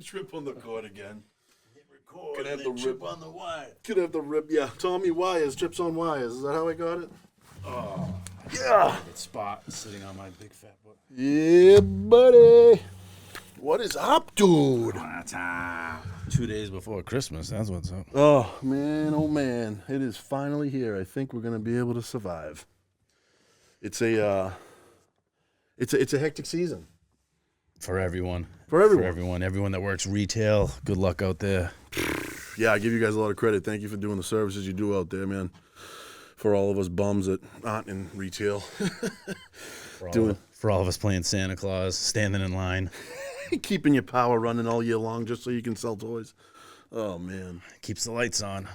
Trip on the cord again. Could have the rip on the wire. Could have the rip. Yeah, Tommy Wires, trips on wires. Is that how I got it? Oh, Yeah. good spot sitting on my big fat butt. Yeah, buddy. What is up, dude? That's 2 days before Christmas. That's what's up. Oh man, it is finally here. I think we're gonna be able to survive. It's a hectic season For everyone. for everyone. Everyone that works retail. Good luck out there. Yeah, I give you guys a lot of credit. Thank you for doing the services you do out there, man. For all of us bums that aren't in retail, For all of us playing Santa Claus, standing in line. keeping your power running all year long just so you can sell toys. Oh man, Keeps the lights on.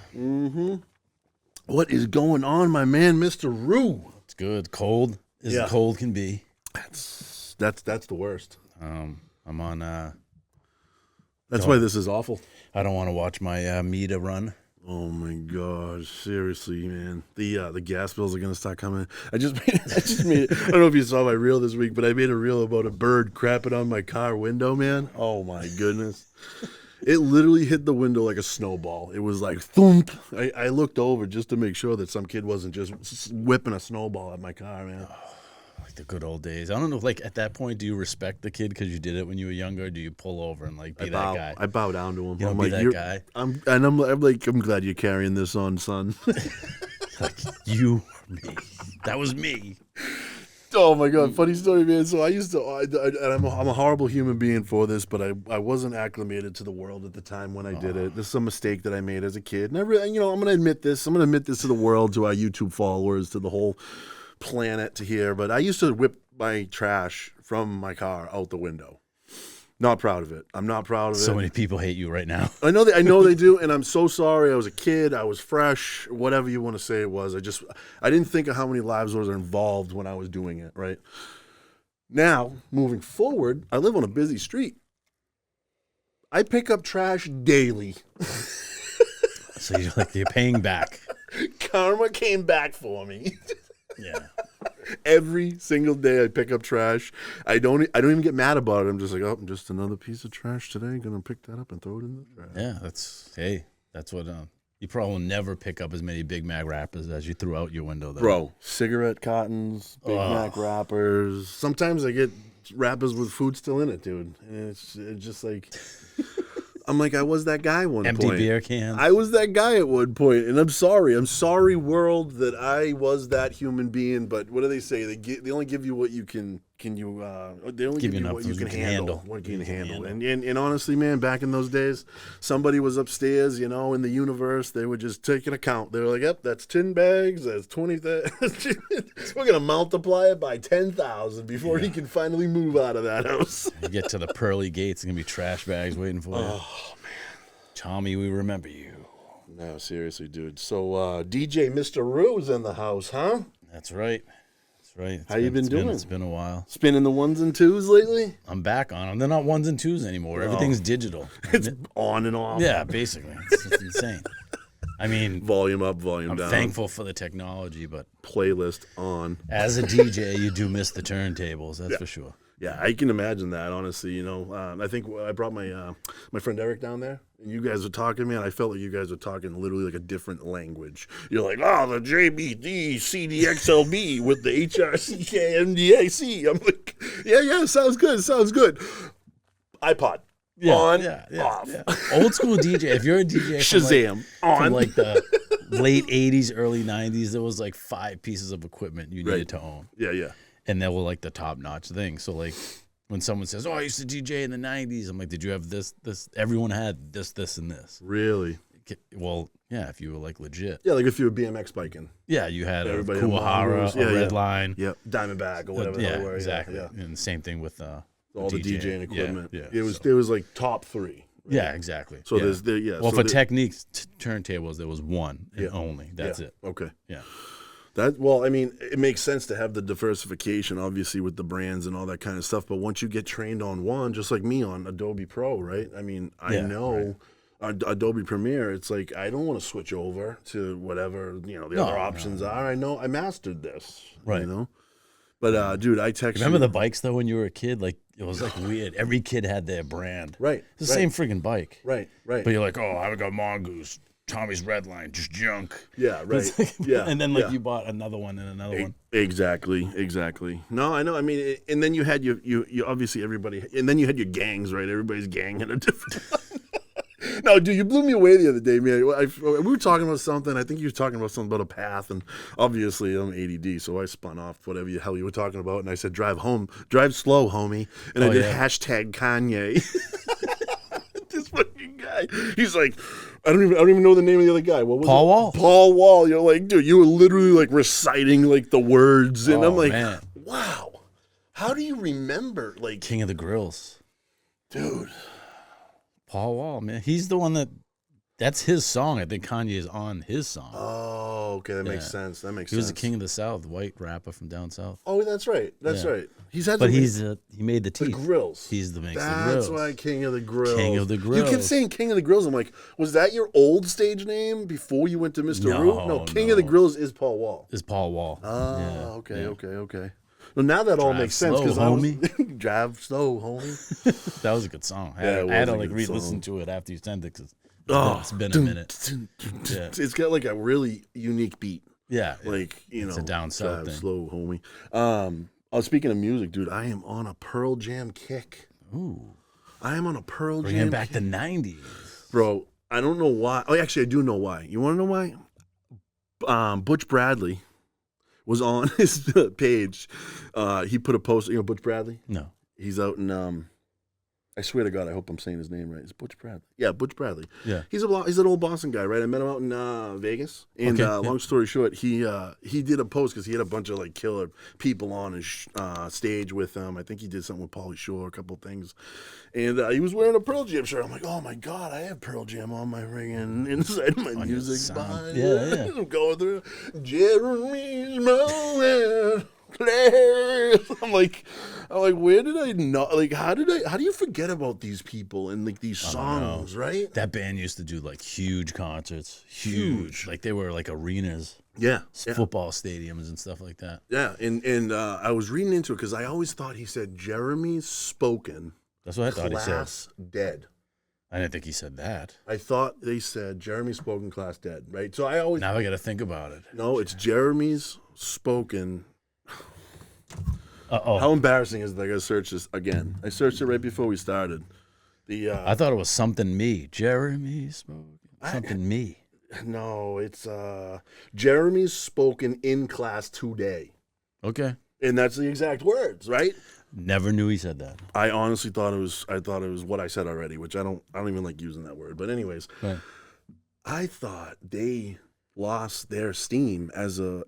what is going on, my man, Mr. Rue? It's good. Cold as Yeah. cold can be. That's the worst. I'm on. That's why this is awful. I don't want to watch my Mita run. Oh my God! Seriously, man, the gas bills are gonna start coming. I just made. I don't know if you saw my reel this week, but I made a reel about a bird crapping on my car window, man. Oh my goodness! It literally hit the window like a snowball. It was like thump. I looked over just to make sure that some kid wasn't just whipping a snowball at my car, man. Like the good old days. I don't know, like at that point, do you respect the kid because you did it when you were younger? Or do you pull over and like be that guy? I bow down to him. You don't I'm be like, that guy. I'm glad you're carrying this on, son. Like you or me. That was me. Oh my God, funny story, man. So I'm a horrible human being for this, but I wasn't acclimated to the world at the time when I did it. This is a mistake that I made as a kid. And I'm going to admit this. I'm going to admit this to the world, to our YouTube followers, to the whole planet to hear. But I used to whip my trash from my car out the window. Not proud of it. I'm not proud of it. So many people hate you right now. I know they do, and I'm so sorry. I was a kid. I was fresh. Whatever you want to say it was. I didn't think of how many lives were involved when I was doing it, right? Now, moving forward, I live on a busy street. I pick up trash daily. So you're paying back. Karma came back for me. Yeah. Every single day I pick up trash. I don't even get mad about it. I'm just like, oh, just another piece of trash today. Gonna pick that up and throw it in the trash. Yeah, that's what you probably will never pick up as many Big Mac wrappers as you threw out your window, though. Bro, cigarette cottons, Big Mac wrappers. Sometimes I get wrappers with food still in it, dude. And it's just like, I'm like, I was that guy one Empty point. beer cans. I was that guy at one point, and I'm sorry. I'm sorry, world, that I was that human being. But what do they say? They only give you what you can. They only give you what you can handle. What you can handle. And honestly, man, back in those days, somebody was upstairs, in the universe. They would just take an account. They were like, "Yep, that's 10 bags. That's 20. We're gonna multiply it by 10,000 before he can finally move out of that house." You get to the pearly gates, and gonna be trash bags waiting for you. Oh man, Tommy, we remember you. no, seriously, dude. So DJ Mr. Rue's in the house, huh? That's right. Right. How you been doing? It's been a while. Spinning the ones and twos lately? I'm back on them. They're not ones and twos anymore. Everything's digital. It's on and off. Yeah, basically. It's insane. I mean, Volume up, volume down. I'm thankful for the technology, but Playlist on. as a DJ, you do miss the turntables. That's for sure. Yeah, I can imagine that, honestly. I think I brought my friend Eric down there, and you guys were talking, man. I felt like you guys were talking literally like a different language. You're like, the JBD CDXLB with the HRCKMDAC. I'm like, yeah, sounds good. iPod. On, off. Yeah. Old school DJ. If you're a DJ Shazam. from like the late 80s, early 90s, there was like 5 pieces of equipment you needed to own. Yeah. And they were like the top-notch thing. So like when someone says, I used to DJ in the 90s, I'm like, did you have this? Everyone had this, and this. Really? Well, yeah, if you were like legit. Yeah, like if you were BMX biking. Yeah, you had Everybody a Kuwahara, had a Redline. Yep, Diamondback or whatever they were. Exactly. Yeah. And same thing with all the DJing equipment. Yeah. It was like top 3. Right? Yeah, exactly. So there's Well, for Techniques turntables, there was one and only. That's it. Okay. Yeah. It makes sense to have the diversification, obviously, with the brands and all that kind of stuff. But once you get trained on one, just like me on Adobe Pro, right? I know Adobe Premiere. It's like I don't want to switch over to whatever the other options are. I know I mastered this, right? But dude, I texted. Remember the bikes though when you were a kid? Like it was like weird. Every kid had their brand. Right. It's the same freaking bike. Right. Right. But you're like, oh, I got Mongoose, Tommy's Redline, just junk. Yeah. Right. Like, yeah. And then you bought another one and another one. Exactly. No, I know. I mean, and then you had you obviously everybody, and then you had your gangs, right? Everybody's gang had a different one. No, dude, you blew me away the other day, man. We were talking about something. I think you were talking about something about a path, and obviously I'm ADD, so I spun off whatever the hell you were talking about, and I said, drive slow, homie. And I did hashtag Kanye. This fucking guy. He's like, I don't even know the name of the other guy. What was Paul it? Wall. Paul Wall. You're like, dude, you were literally like reciting like the words, and I'm like, man. wow, how do you remember like King of the Grills, dude? Paul Wall, man. He's the one that's his song. I think Kanye is on his song. Oh, okay. That makes sense. He was the king of the South, white rapper from down south. Oh, that's right. That's right. He made the teeth. The grills. He's the makes That's the grills. That's why King of the Grills. King of the Grills. You kept saying King of the Grills. I'm like, was that your old stage name before you went to Mr. Root? No, King of the Grills is Paul Wall. Oh, okay. Well, now that all makes sense because I was drive slow, homie. That was a good song. I had to like re-listen to it after you sent it because it's been a minute. Yeah. It's got like a really unique beat. Yeah, like it's a down south thing. Slow, homie. Speaking of music, dude, I am on a Pearl Jam kick. Ooh, I am on a Pearl Jam. Bringing back the '90s, bro. I don't know why. Oh, actually, I do know why. You want to know why? Butch Bradley was on his page. He put a post. You know Butch Bradley? No. He's out in. I swear to God, I hope I'm saying his name right. It's Butch Bradley. Yeah, Butch Bradley. Yeah. He's an old Boston guy, right? I met him out in Vegas. And long story short, he did a post because he had a bunch of like killer people on his stage with him. I think he did something with Pauly Shore, a couple things. And he was wearing a Pearl Jam shirt. I'm like, oh my God, I have Pearl Jam on my ring and inside my music box. Yeah. I'm going through Jeremy's moment. Claire. I'm like, where did I not like? How do you forget about these people and like these songs, right? That band used to do like huge concerts, huge. Like they were like arenas, football stadiums and stuff like that. Yeah, and I was reading into it because I always thought he said Jeremy's spoken. That's what I thought he said. Class dead. I didn't think he said that. I thought they said Jeremy's spoken, class dead, right? So I always now I got to think about it. No, it's Jeremy's spoken. Uh-oh. How embarrassing is it that I got to search this again? I searched it right before we started. I thought it was something me. Jeremy spoken. Something me. No, it's Jeremy's spoken in class today. Okay. And that's the exact words, right? Never knew he said that. I honestly thought it was what I said already, which I don't even like using that word. But anyways, right. I thought they lost their steam as a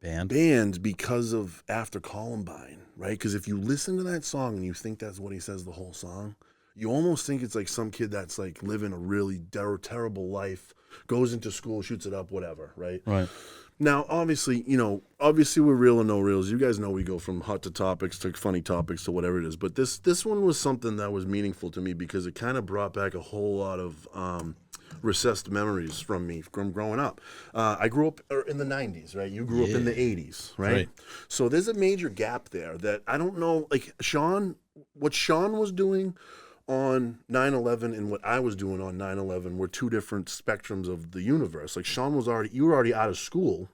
band because of after Columbine, right? Because if you listen to that song and you think that's what he says the whole song, you almost think it's like some kid that's like living a really terrible life, goes into school, shoots it up, whatever, right? Right. Now, obviously we're real and no reels. You guys know we go from hot to topics to funny topics to whatever it is. But this one was something that was meaningful to me because it kind of brought back a whole lot of recessed memories from me from growing up. I grew up in the 90s, right? You grew up in the 80s, right? So there's a major gap there that I don't know, like what Shawn was doing on 9/11 and what I was doing on 9/11 were two different spectrums of the universe. Like you were already out of school.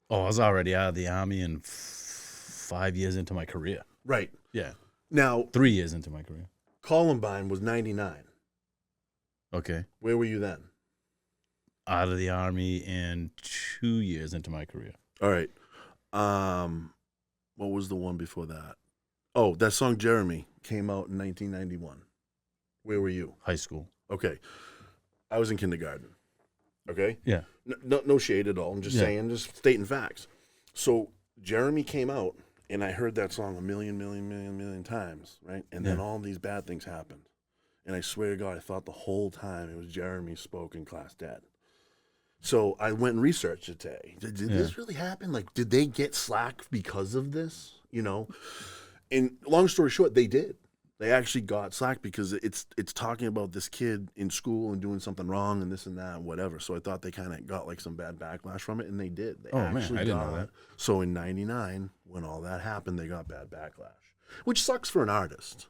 Oh, I was already out of the Army and 5 years into my career. Right. Yeah. Now 3 years into my career. Columbine was 99. Okay. Where were you then? Out of the Army and 2 years into my career. All right. What was the one before that? Oh, that song Jeremy came out in 1991. Where were you? High school. Okay. I was in kindergarten. Okay? Yeah. No shade at all. I'm just saying, just stating facts. So Jeremy came out, and I heard that song a million times, right? And then all these bad things happened. And I swear to God, I thought the whole time it was Jeremy spoken, class dead. So I went and researched it today. Did this really happen? Like, did they get slack because of this? You know? And long story short, they did. They actually got slack because it's talking about this kid in school and doing something wrong and this and that and whatever. So I thought they kind of got like some bad backlash from it, and they did. They actually I didn't know that. So in '99, when all that happened, they got bad backlash, which sucks for an artist,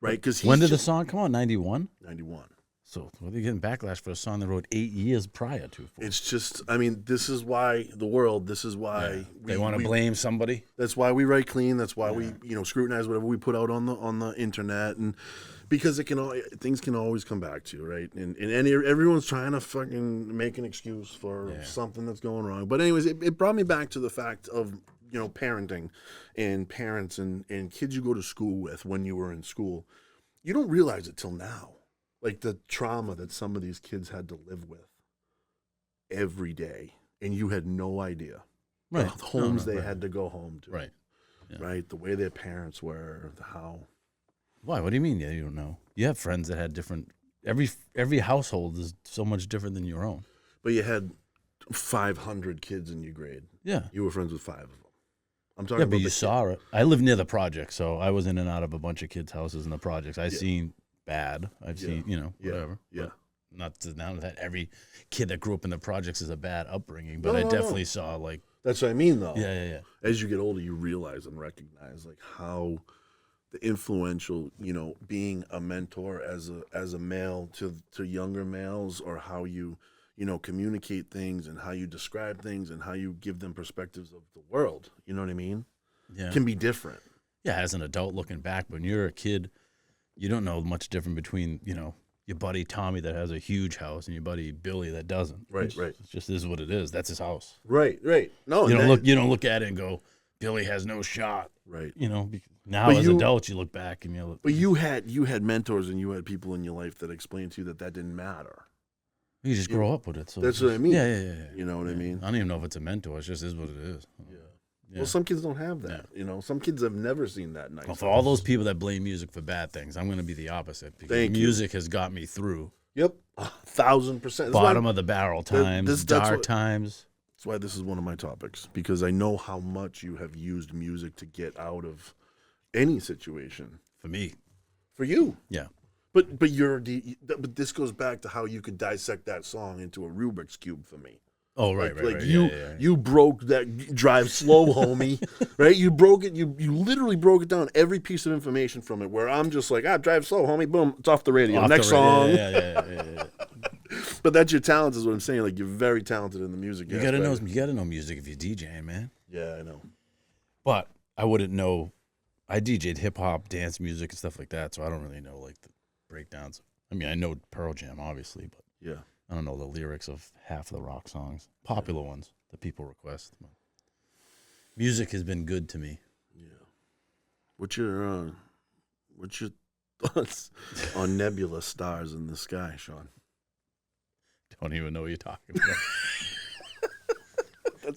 right? Because when did the song come out? 91? 91. So what are they getting backlash for a song they wrote 8 years prior to? It's just, I mean, this is why the world. This is why they want to blame somebody. That's why we write clean. That's why we, scrutinize whatever we put out on the internet, and because things can always come back to you, right? And everyone's trying to fucking make an excuse for something that's going wrong. But anyways, it brought me back to the fact of parenting and parents and kids you go to school with when you were in school. You don't realize it till now. Like the trauma that some of these kids had to live with every day, and you had no idea. Right. The homes they had to go home to. Right. Yeah. Right. The way their parents were, how. Why? What do you mean? Yeah, you don't know. You have friends that had different. Every household is so much different than your own. But you had 500 kids in your grade. Yeah. You were friends with 5 of them. I'm talking about. Yeah, but you saw it. I lived near the project, so I was in and out of a bunch of kids' houses in the projects. I've seen bad. I've seen, whatever. Yeah. Not to now that every kid that grew up in the projects is a bad upbringing, but I definitely saw like. That's what I mean, though. Yeah. As you get older, you realize and recognize like how the influential, being a mentor as a male to younger males, or how you, communicate things and how you describe things and how you give them perspectives of the world. You know what I mean? Yeah. Can be different. Yeah, as an adult looking back, when you're a kid, you don't know much different between, your buddy Tommy that has a huge house and your buddy Billy that doesn't. Right. It just is what it is. That's his house. Right. No, you don't look at it and go, Billy has no shot. Right. Now as adults you look back and you look. But you had mentors and you had people in your life that explained to you that didn't matter. You just grow up with it. So that's what I mean. Yeah. You know what I mean? I don't even know if it's a mentor. It just is what it is. Yeah. Well, some kids don't have that. Yeah. Some kids have never seen that nice. Well, for all those people that blame music for bad things, I'm going to be the opposite, because music has got me through. Yep, 1,000%. Bottom of the barrel times, dark times. That's why this is one of my topics, because I know how much you have used music to get out of any situation. For me. For you. Yeah. But this goes back to how you could dissect that song into a Rubik's Cube for me. Oh, right. You broke that drive slow, homie, right? You broke it. You literally broke it down, every piece of information from it, where I'm just like, drive slow, homie, boom, it's off the radio. Next song. Yeah. But that's your talent, is what I'm saying. Like, you're very talented in the music. You gotta know music if you're DJing, man. Yeah, I know. But I wouldn't know. I DJ'd hip hop, dance music, and stuff like that, so I don't really know like the breakdowns. I mean, I know Pearl Jam, obviously, but yeah. I don't know the lyrics of half of the rock songs, popular ones that people request. Music has been good to me. Yeah. What's your thoughts on nebula stars in the sky, Shawn? Don't even know what you're talking about.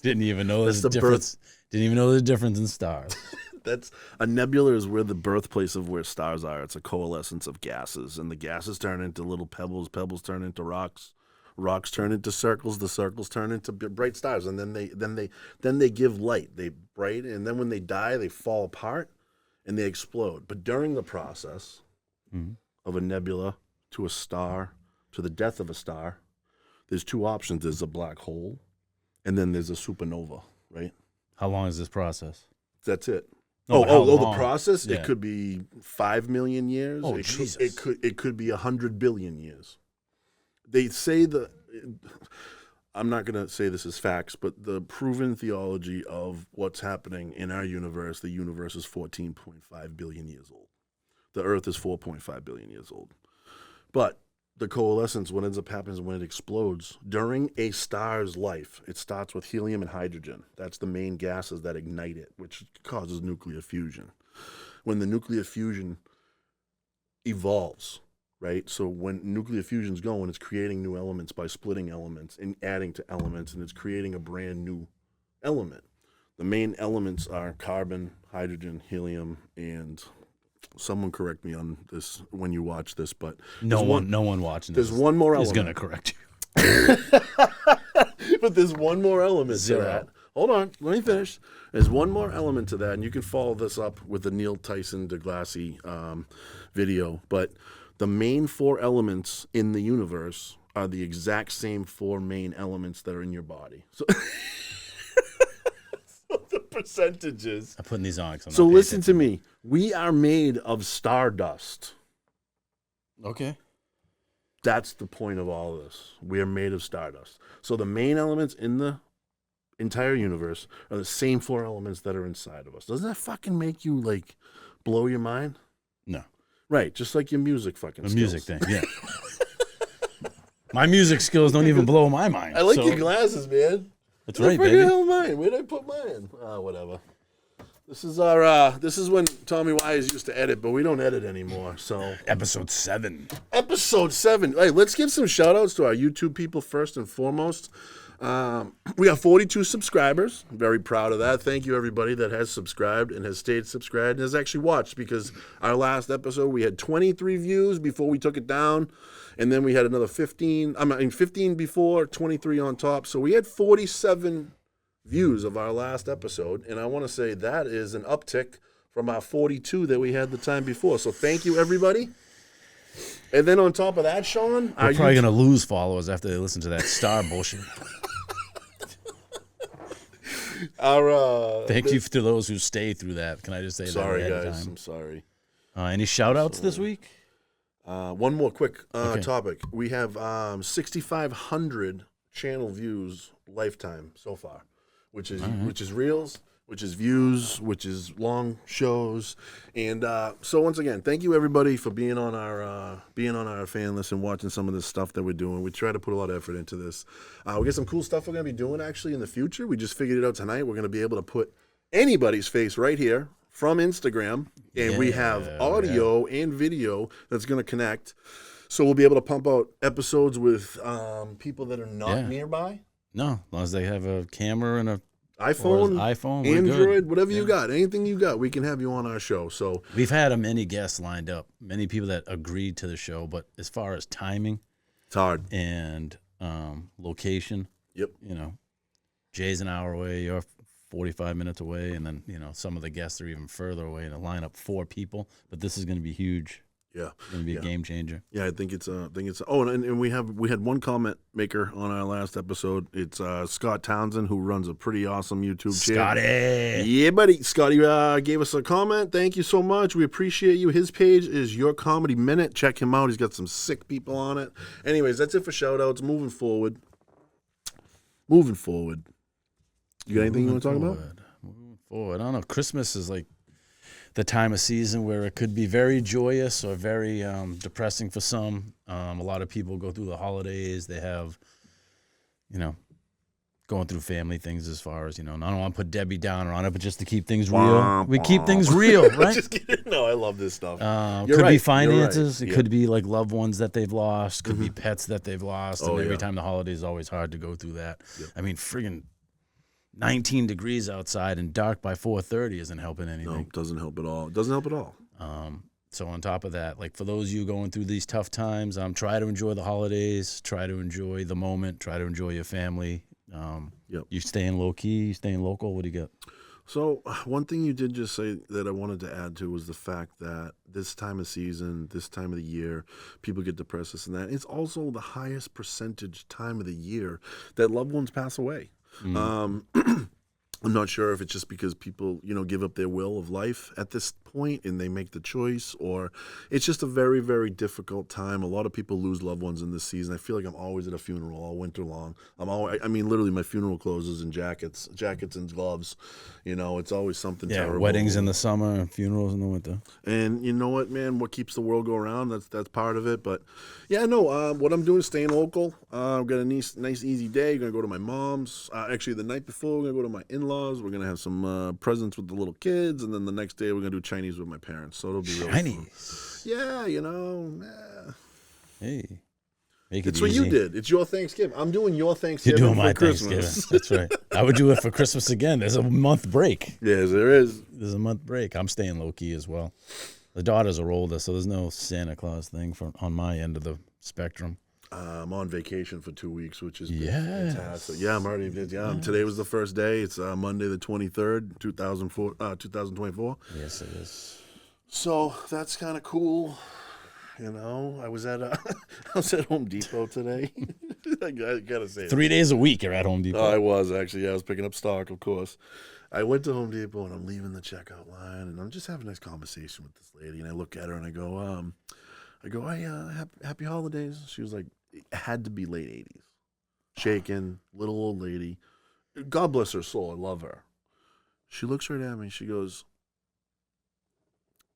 Didn't even know there's a difference. Didn't even know there's a difference in stars. That's a nebula is where the birthplace of where stars are. It's a coalescence of gases, and the gases turn into little pebbles. Pebbles turn into rocks. Rocks turn into circles. The circles turn into bright stars, and then they give light. They bright, and then when they die, they fall apart and they explode. But during the process of a nebula to a star to the death of a star, there's 2 options. There's a black hole, and then there's a supernova. Right? How long is this process? That's it. The process? Yeah. It could be 5 million years. Oh, Jesus. It could be 100 billion years. They say I'm not going to say this as facts, but the proven theology of what's happening in our universe, the universe is 14.5 billion years old. The Earth is 4.5 billion years old. But the coalescence, what ends up happening is when it explodes, during a star's life, it starts with helium and hydrogen. That's the main gases that ignite it, which causes nuclear fusion. When the nuclear fusion evolves, right? So when nuclear fusion's going, it's creating new elements by splitting elements and adding to elements, and it's creating a brand new element. The main elements are carbon, hydrogen, helium, and someone correct me on this when you watch this, but no one watching this. There's one more element. Is going to correct you. But there's one more element 0. to that. Hold on. Let me finish. There's one more element to that, and you can follow this up with the Neil Tyson Degrassi video. But the main 4 elements in the universe are the exact same 4 main elements that are in your body. So, so the percentages. I'm putting these on. So listen to me. We are made of stardust. Okay. That's the point of all of this. We are made of stardust. So the main elements in the entire universe are the same 4 elements that are inside of us. Doesn't that fucking make you, like, blow your mind? No. Right, just like your music fucking skills. Music thing, yeah. My music skills don't even blow my mind. I like your glasses, man. That's right, baby. Hell mine. Where did I put mine? Whatever. This is our. This is when Tommy Wise used to edit, but we don't edit anymore. So episode 7. Episode 7. Hey, let's give some shout outs to our YouTube people first and foremost. We got 42 subscribers. I'm very proud of that. Thank you, everybody that has subscribed and has stayed subscribed and has actually watched, because our last episode we had 23 views before we took it down, and then we had another 15. 15 before, 23 on top. So we had 47 views of our last episode, and I want to say that is an uptick from our 42 that we had the time before. So thank you, everybody. And then on top of that, Shawn, we're probably going to lose followers after they listen to that star bullshit. Thank you to those who stay through that. Can I just say sorry, that? Sorry, guys. Time? I'm sorry. Any shout-outs this week? One more quick topic. We have 6,500 channel views lifetime so far, which is reels, which is views, which is long shows, and so once again, thank you everybody for being on our fan list and watching some of this stuff that we're doing. We try to put a lot of effort into this. We got some cool stuff we're gonna be doing actually in the future. We just figured it out tonight. We're gonna be able to put anybody's face right here from Instagram, and we have audio and video that's gonna connect. So we'll be able to pump out episodes with people that are not nearby. No, as long as they have a camera and a iPhone, Android, whatever you got, anything you got, we can have you on our show. So we've had many guests lined up, many people that agreed to the show, but as far as timing, it's hard. And location, Jay's an hour away, you're 45 minutes away, and then some of the guests are even further away, to line up 4 people. But this is going to be huge. Yeah, it's going to be a game changer. Yeah, I think it's. Oh, and we had one comment maker on our last episode. It's Scott Townsend, who runs a pretty awesome YouTube channel. Scotty, yeah, buddy. Scotty gave us a comment. Thank you so much. We appreciate you. His page is Your Comedy Minute. Check him out. He's got some sick people on it. Anyways, that's it for shout outs. Moving forward. You got anything you want to talk about? Moving forward, I don't know. Christmas is like the time of season where it could be very joyous or very depressing for some. A lot of people go through the holidays. They have, going through family things as far as, I don't want to put Debbie down on it, but just to keep things real. We keep things real, right? Just kidding. No, I love this stuff. Could be finances. It could be like loved ones that they've lost. Could be pets that they've lost. And every time the holiday is always hard to go through that. Yep. I mean, friggin' 19 degrees outside and dark by 4:30 isn't helping anything. No, it doesn't help at all. It doesn't help at all. So on top of that, like for those of you going through these tough times, try to enjoy the holidays, try to enjoy the moment, try to enjoy your family. You staying low key, you staying local. What do you got? So one thing you did just say that I wanted to add to was the fact that this time of season, this time of the year, people get depressed, this and that. It's also the highest percentage time of the year that loved ones pass away. I'm not sure if it's just because people, give up their will of life at this point and they make the choice, or it's just a very, very difficult time. A lot of people lose loved ones in this season. I feel like I'm always at a funeral all winter long. Literally my funeral clothes is in jackets and gloves. It's always something terrible. Weddings in the summer and funerals in the winter. And you know what, man? What keeps the world go around? That's part of it. But what I'm doing is staying local. I've got a nice easy day. I'm gonna go to my mom's. Actually, the night before, we're gonna go to my in-laws. We're gonna have some presents with the little kids, and then the next day we're gonna do Chinese with my parents. So it'll be really Chinese. Fun. Yeah, Hey. It's what you did. It's your Thanksgiving. I'm doing your Thanksgiving. You're doing my Christmas. Thanksgiving. That's right. I would do it for Christmas again. There's a month break. Yes, there is. There's a month break. I'm staying low key as well. The daughters are older, so there's no Santa Claus thing on my end of the spectrum. I'm on vacation for 2 weeks, which is fantastic. Yeah, I'm already. Yeah, today was the first day. It's Monday the 23rd, 2024. Yes, it is. So that's kind of cool. You know, I was at Home Depot today. I gotta say, 3 days a week you're at Home Depot. I was actually. Yeah, I was picking up stock, of course. I went to Home Depot and I'm leaving the checkout line and I'm just having a nice conversation with this lady and I look at her and I go, hey, happy holidays. She was like, it had to be late 80s, shaken, little old lady. God bless her soul. I love her. She looks right at me. She goes,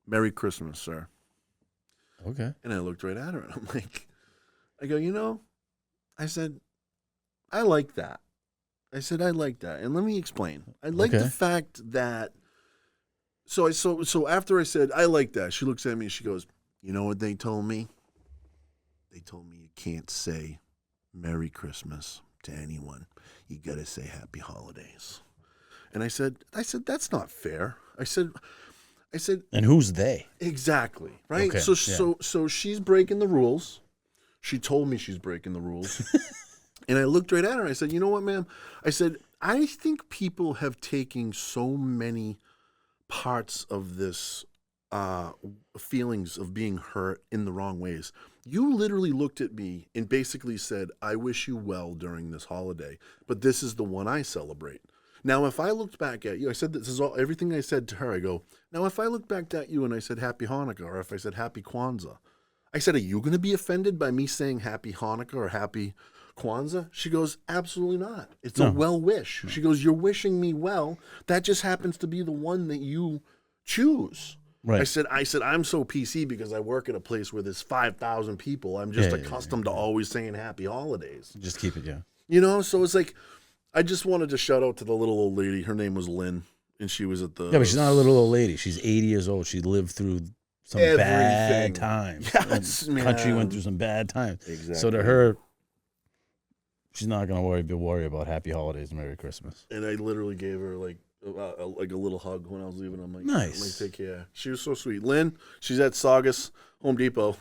"Merry Christmas, sir." Okay. And I looked right at her and I'm like, I go, you know, I said, I like that. I said, I like that. And let me explain. I like the fact that, so after I said, I like that, she looks at me and she goes, you know what they told me? They told me you can't say Merry Christmas to anyone. You got to say Happy Holidays. And I said, that's not fair. I said, and who's they? Exactly. Right. Okay, So she's breaking the rules. She told me she's breaking the rules. And I looked right at her. I said, you know what, ma'am? I said, I think people have taken so many parts of this feelings of being hurt in the wrong ways. You literally looked at me and basically said, I wish you well during this holiday, but this is the one I celebrate. Now, if I looked back at you, I said, this is all, everything I said to her, I go, now, if I looked back at you and I said Happy Hanukkah, or if I said Happy Kwanzaa, I said, are you going to be offended by me saying Happy Hanukkah or Happy Kwanzaa? She goes, absolutely not. It's a well wish. She goes, you're wishing me well. That just happens to be the one that you choose. Right. I said, I'm so PC because I work at a place where there's 5,000 people. I'm just accustomed to always saying Happy Holidays. Just keep it, You know, so it's like, I just wanted to shout out to the little old lady. Her name was Lynn, and she was at the... Yeah, but she's not a little old lady. She's 80 years old. She lived through some bad times. Yes, man. Country went through some bad times. Exactly. So to her, she's not going to worry about Happy Holidays and Merry Christmas. And I literally gave her like a little hug when I was leaving. I'm like, nice. I'm like, take care. She was so sweet. Lynn, she's at Saugus Home Depot.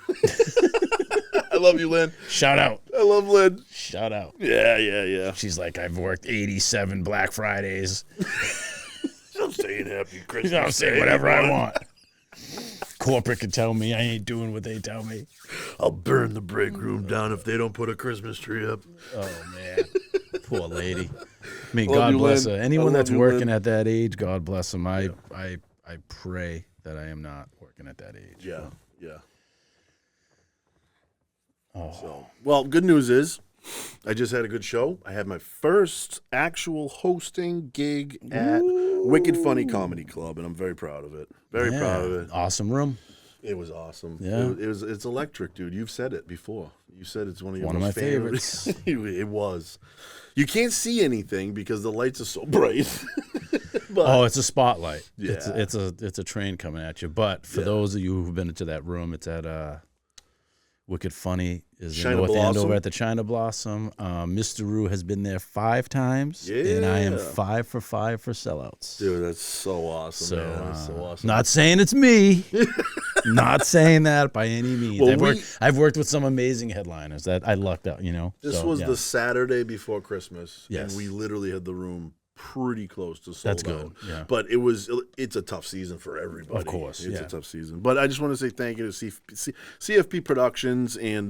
I love you, Lynn. Shout out. I love Lynn. Shout out. Yeah. She's like, I've worked 87 Black Fridays. I'm saying Happy Christmas. I'm saying whatever I want. Corporate can tell me I ain't doing what they tell me. I'll burn the break room down if they don't put a Christmas tree up. Oh, man. Poor lady. I mean, God bless her. Anyone that's working at that age, God bless them. I pray that I am not working at that age. Yeah. Oh. So, well, good news is I just had a good show. I had my first actual hosting gig at Wicked Funny Comedy Club, and I'm very proud of it. Very proud of it. Awesome room. It was awesome. Yeah. It's electric, dude. You've said it before. You said it's one of your my favorites. It was. You can't see anything because the lights are so bright. But, it's a spotlight. Yeah. It's a train coming at you. But for those of you who've been into that room, it's at Wicked Funny is in North Andover at the China Blossom. Mr. Rue has been there 5 times, and I am 5 for 5 for sellouts. Dude, that's so awesome, man. That's so awesome. Not saying it's me. Not saying that by any means. Well, I've worked with some amazing headliners that I lucked out, you know. This was the Saturday before Christmas, yes. and we literally had the room pretty close to sold That's good. out. Yeah. But it's a tough season for everybody. Of course. It's a tough season. But I just want to say thank you to CFP Productions and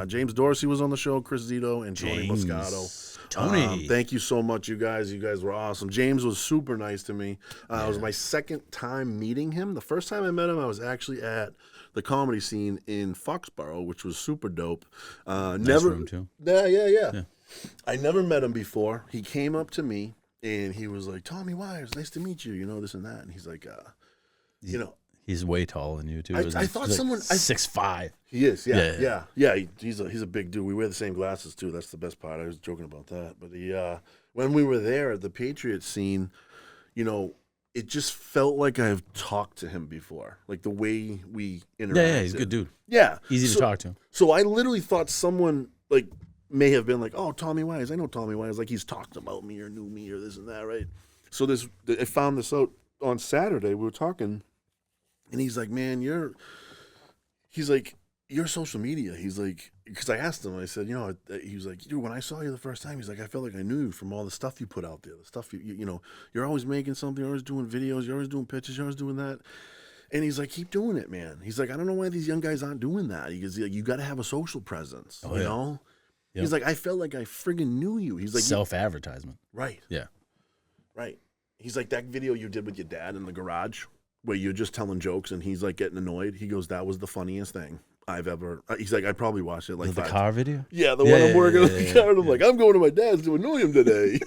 James Dorsey was on the show, Chris Zito, and Tony Moscato. Tony. Thank you so much, you guys. You guys were awesome. James was super nice to me. It was my second time meeting him. The first time I met him, I was actually at the comedy scene in Foxborough, which was super dope. Nice room too. Yeah. I never met him before. He came up to me. And he was like, Tommy Wires, nice to meet you, you know, this and that. And he's like, you know. He's way taller than you, too. I thought someone. 6'5". He is, yeah. He's a big dude. We wear the same glasses, too. That's the best part. I was joking about that. But when we were there at the Patriot scene, you know, it just felt like I've talked to him before. Like the way we interacted. Yeah, he's a good dude. Yeah. Easy to talk to. So I literally thought someone, like, may have been like, oh, Tommy Wise. I know Tommy Wise. Like, he's talked about me or knew me or this and that, right? So I found this out on Saturday. We were talking, and he's like, man, he's like, your social media. He's like, because I asked him, I said, he was like, dude, when I saw you the first time, he's like, I felt like I knew you from all the stuff you put out there, the stuff you're always making something, you're always doing videos, you're always doing pictures, you're always doing that. And he's like, keep doing it, man. He's like, I don't know why these young guys aren't doing that. He goes, you got to have a social presence, you know? Yep. He's like, I felt like I friggin' knew you. He's like, self-advertisement. Right. Yeah. Right. He's like, that video you did with your dad in the garage where you're just telling jokes and he's like getting annoyed. He goes, that was the funniest thing I've ever. He's like, I probably watched it like the car video? Yeah, the one I'm working on the car. And I'm like, I'm going to my dad's to annoy him today.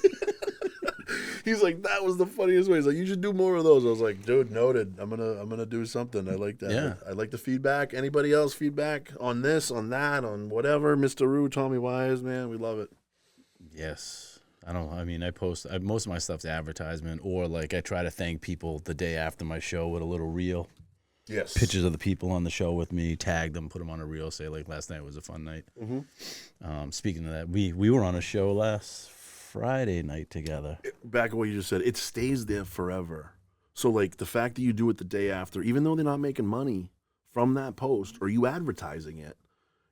He's like, that was the funniest way. He's like, you should do more of those. I was like, dude, noted. I'm gonna do something. I like that. Yeah. I like the feedback. Anybody else feedback on this, on that, on whatever? Mr. Rue, Tommy Wise, man, we love it. Yes. I post most of my stuff's advertisement, or like I try to thank people the day after my show with a little reel. Yes. Pictures of the people on the show with me, tag them, put them on a reel, say like last night was a fun night. Mm-hmm. Speaking of that, we were on a show last Friday night together. Back to what you just said, it stays there forever. So like the fact that you do it the day after, even though they're not making money from that post or you advertising it,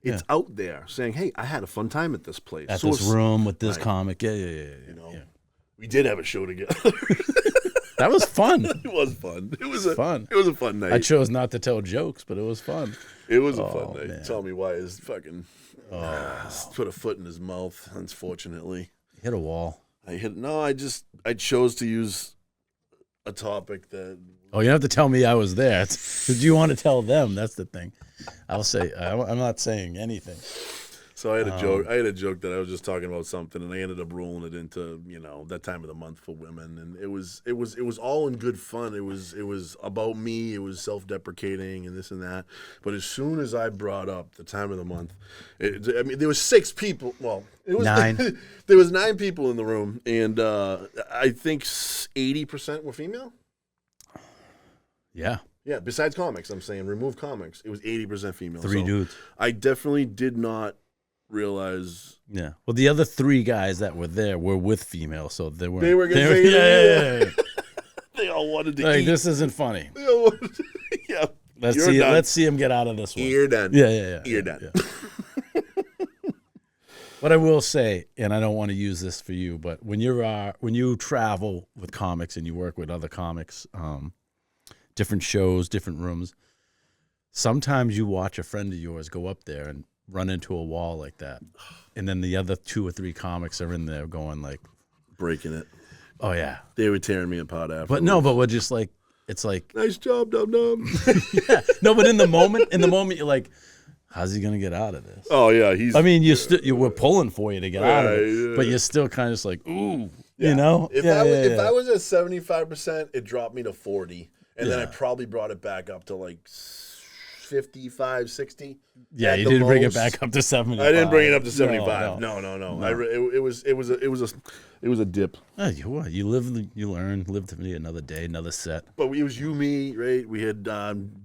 it's out there saying, hey, I had a fun time at this place. At this room with this comic. Yeah. We did have a show together. That was fun. It was fun. It was fun. It was a fun night. I chose not to tell jokes, but it was fun. It was a fun night. Man. Tell me why his fucking put a foot in his mouth, unfortunately. Hit a wall. I chose to use a topic that. Oh, you don't have to tell me I was there. Because you want to tell them. That's the thing. I'll say I'm not saying anything. So I had a joke. I had a joke that I was just talking about something, and I ended up rolling it into that time of the month for women, and it was all in good fun. It was about me. It was self-deprecating and this and that. But as soon as I brought up the time of the month, there was 6 people. Well, it was 9. There was 9 people in the room, and I think 80% were female. Yeah. Yeah. Besides comics, I'm saying remove comics. It was 80% female. 3 dudes. I definitely did not realize. Yeah. Well, the other 3 guys that were there were with females, so they weren't. They were going to say, yeah. They all wanted to eat. This isn't funny. They all wanted to, yeah. Let's see him get out of this one. You're done. Yeah. You're done. Yeah. What I will say, and I don't want to use this for you, but when you travel with comics and you work with other comics, different shows, different rooms, sometimes you watch a friend of yours go up there and run into a wall like that, and then the other 2 or 3 comics are in there going like breaking it. Oh yeah, they were tearing me apart after. But we're just like, it's like, nice job, dum dum. Yeah, no, but in the moment you're like, how's he gonna get out of this? Oh yeah, we're pulling for you to get out of it, but you're still kind of just like, ooh, you know. If I was at 75%, it dropped me to 40, and then I probably brought it back up to like 55, 60. Yeah, you didn't bring it back up to 75. I didn't bring it up to 75. No. It was a dip. You live, you learn, live to be another day, another set. But it was you, me, right? We had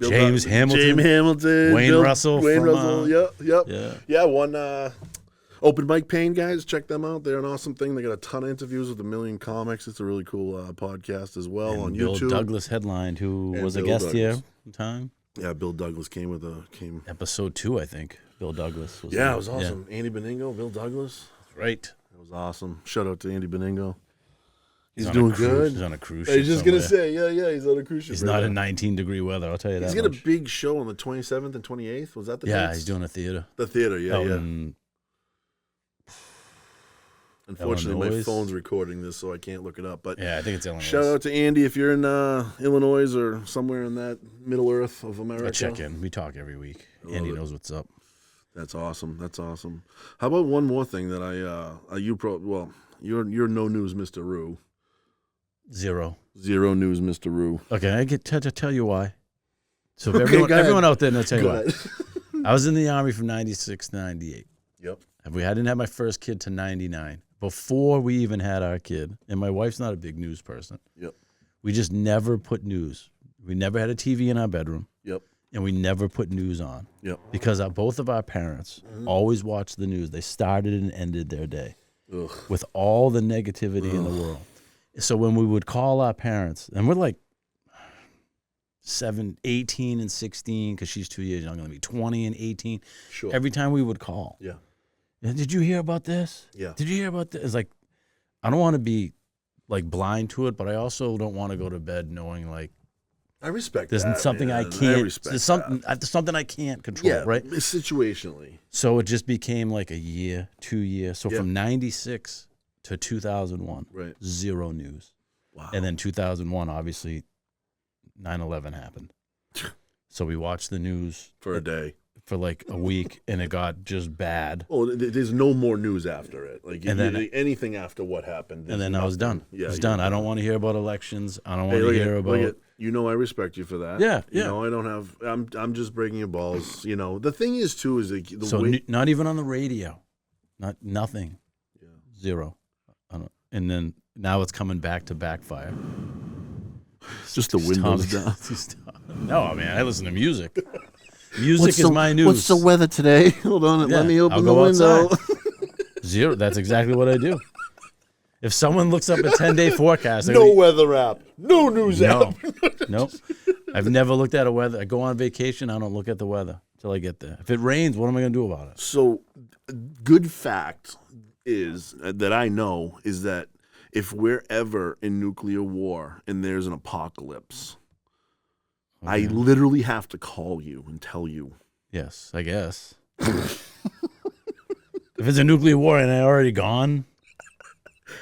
James Hamilton, Wayne Russell. Yep. Yeah, one Open Mic Pain guys. Check them out. They're an awesome thing. They got a ton of interviews with 1 million comics. It's a really cool podcast as well on Bill YouTube. Douglas headlined, who was a guest here one time. Yeah, Bill Douglas came episode 2, I think. Bill Douglas was. Yeah, it was awesome. Yeah. Andy Beningo, Bill Douglas. Right. It was awesome. Shout out to Andy Beningo. He's doing good. He's on a cruise ship. I was just gonna say, yeah, he's on a cruise ship. He's not in 19-degree weather. I'll tell you that. He's got a big show on the 27th and 28th. Was that the? Yeah, dates? he's doing a theater. The theater, yeah. Unfortunately, my phone's recording this, so I can't look it up. But yeah, I think it's Illinois. Shout out to Andy if you're in Illinois or somewhere in that Middle Earth of America. I check in. We talk every week. Andy knows what's up. That's awesome. How about one more thing that you're no news, Mr. Rue. Zero news, Mr. Rue. Okay, I get to tell you why. So if everyone out there knows, tell you why. I was in the Army from 96 to 98. Yep. I didn't have my first kid to 99. Before we even had our kid, and my wife's not a big news person. Yep. We just never put news. We never had a TV in our bedroom. Yep. And we never put news on. Yep. Because both of our parents always watched the news. They started and ended their day with all the negativity in the world. So when we would call our parents, and we're like 18 and 16, because she's 2 years younger than me, 20 and 18. Sure. Every time we would call. Yeah. Did you hear about this? Yeah. Did you hear about this? It's like, I don't want to be like blind to it, but I also don't want to go to bed knowing like, I respect there's that. something man. I can't. I respect there's something I can't control. Yeah, right. Situationally. So it just became like a year, 2 years. So Yeah. from 96 to 2001, Right. zero news. Wow. And then 2001, obviously, 9/11 happened. So we watched the news for a day, for like a week, and it got just bad. Oh, there's no more news after it. Like And then- anything after what happened. And then I was done. Yeah, I was done. I don't want to hear about elections. I don't want to look hear about. You know, I respect you for that. Yeah, You yeah. know, I don't have. I'm just breaking your balls. You know, the thing is too is like the So way. not even on the radio, nothing, Yeah. zero. I don't, and then now it's coming back to backfire. Just the windows down. No, man, I listen to music. Music is my news. What's the weather today? Hold on, Yeah, let me open I'll the go window. outside. Zero. That's exactly what I do. If someone looks up a 10-day forecast, No weather app, no news app. Nope. I've never looked at a weather. I go on vacation. I don't look at the weather till I get there. If it rains, what am I going to do about it? So, good fact is that I know is that if we're ever in nuclear war and there's an apocalypse, I literally have to call you and tell you. Yes, I guess. If it's a nuclear war and I'm already gone.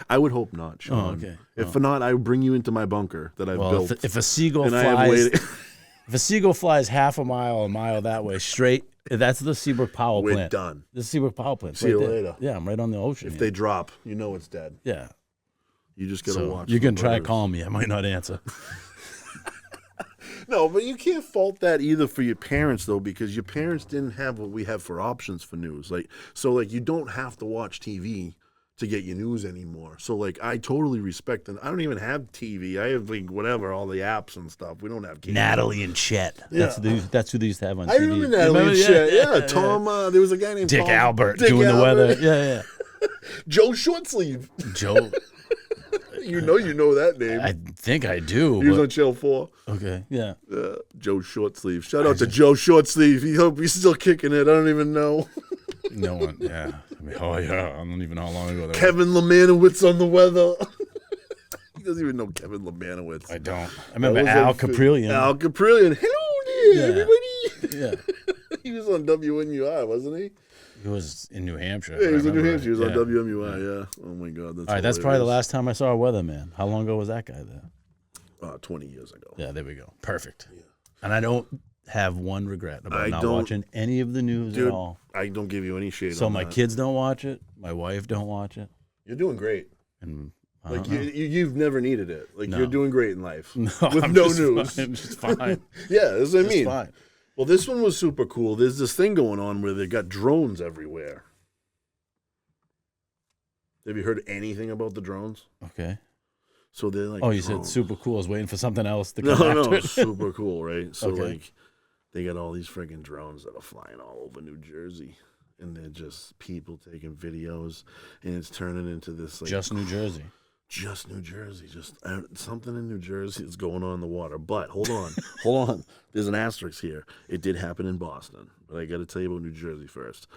I would hope not, Shawn. Oh, okay. If not, I would bring you into my bunker that I've built. If a seagull and I have flies, waited. if a seagull flies half a mile that way straight, that's the Seabrook Power We're Plant. done. The Seabrook Power Plant. See you later. Yeah, I'm right on the ocean. If they drop, you know it's dead. yeah, You just gotta watch. You can try birds. calling me. I might not answer. No, but you can't fault that either for your parents though, because your parents didn't have what we have for options for news. Like you don't have to watch TV to get your news anymore. So like I totally respect and I don't even have TV. I have like whatever, all the apps and stuff. We don't have cable. Natalie and Chet. Yeah. That's who they used to have on TV. I remember Natalie and Chet. Yeah, Tom. There was a guy named Dick Tom, Albert Dick doing Albert. the weather. Yeah. Joe Shortsleeve. Joe. You know that name. I think I do. He was on Channel 4. Okay. Yeah. Joe Shortsleeve. Shout out to Joe Shortsleeve. He hope he's still kicking it. I don't even know. No one. Yeah. I mean, oh yeah. I don't even know how long ago that Kevin Lemanowitz on the weather. He doesn't even know Kevin Lemanowitz. I don't. I remember Al Caprillion. Al Caprillion. Hello there, everybody. Yeah. He was on WNUI, wasn't he? He was in New Hampshire. Yeah, he was in New Hampshire. He was Yeah. on WMUI, yeah. Oh, my God. All right, that's probably the last time I saw a weatherman. How long ago was that guy there? 20 years ago. Yeah, there we go. Perfect. Yeah. And I don't have one regret about not don't- watching any of the news Dude, at all. I don't give you any shade So on my that. kids don't watch it. My wife don't watch it. You're doing great. And I Like, don't know. you've never needed it. Like, No. you're doing great in life. No, With I'm no just news. Fine. I'm just fine. Yeah, that's what I Just mean. fine. Well, this one was super cool. There's this thing going on where they got drones everywhere. Have you heard anything about the drones? Okay. So they're like, Oh, you drones. said super cool. I was waiting for something else to No, come after no, it. super cool, right? So Okay. like, they got all these freaking drones that are flying all over New Jersey, and they're just people taking videos, and it's turning into this like Just New Jersey. just New Jersey, just something in New Jersey is going on in the water. But hold on, hold on. There's an asterisk here. It did happen in Boston, but I got to tell you about New Jersey first.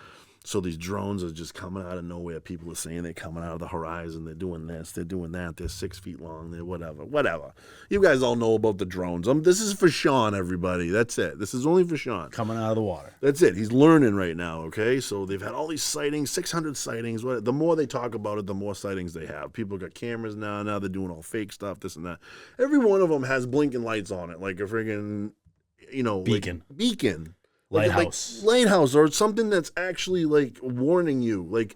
So these drones are just coming out of nowhere. People are saying they're coming out of the horizon. They're doing this. They're doing that. They're 6 feet long. They're whatever. You guys all know about the drones. This is for Shawn, everybody. That's it. This is only for Shawn. Coming out of the water. That's it. He's learning right now, okay? So they've had all these sightings, 600 sightings. The more they talk about it, the more sightings they have. People got cameras now. Now they're doing all fake stuff, this and that. Every one of them has blinking lights on it, like a friggin', Beacon. Like, beacon. Lighthouse. Like lighthouse or something that's actually like warning you. Like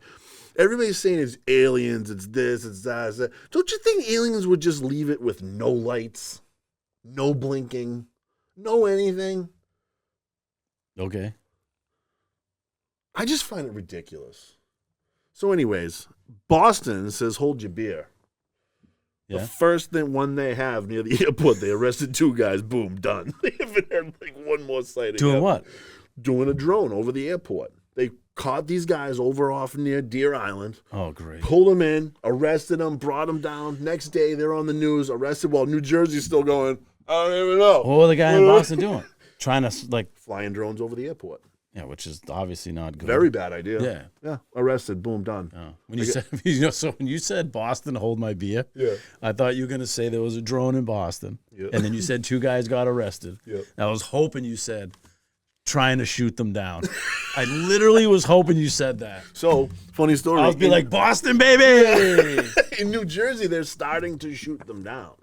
everybody's saying it's aliens, it's this, it's that, it's that. Don't you think aliens would just leave it with no lights, no blinking, no anything? Okay. I just find it ridiculous. So anyways, Boston says hold your beer. Yeah. The first one they have near the airport, they arrested 2 guys. Boom, done. They haven't had like one more sighting. Doing ever. what? Doing a drone over the airport. They caught these guys over off near Deer Island. Oh, great. Pulled them in, arrested them, brought them down. Next day, they're on the news, arrested while New Jersey's still going, I don't even know. What was the guy in Boston doing? Trying to like flying drones over the airport. Yeah, which is obviously not good. Very bad idea. Yeah. Yeah. Arrested. Boom. Done. Oh. When you said, so when you said Boston, hold my beer. Yeah. I thought you were gonna say there was a drone in Boston. Yeah. And then you said 2 guys got arrested. Yeah. I was hoping you said trying to shoot them down. I literally was hoping you said that. So funny story. I was be like Boston, baby. In New Jersey, they're starting to shoot them down,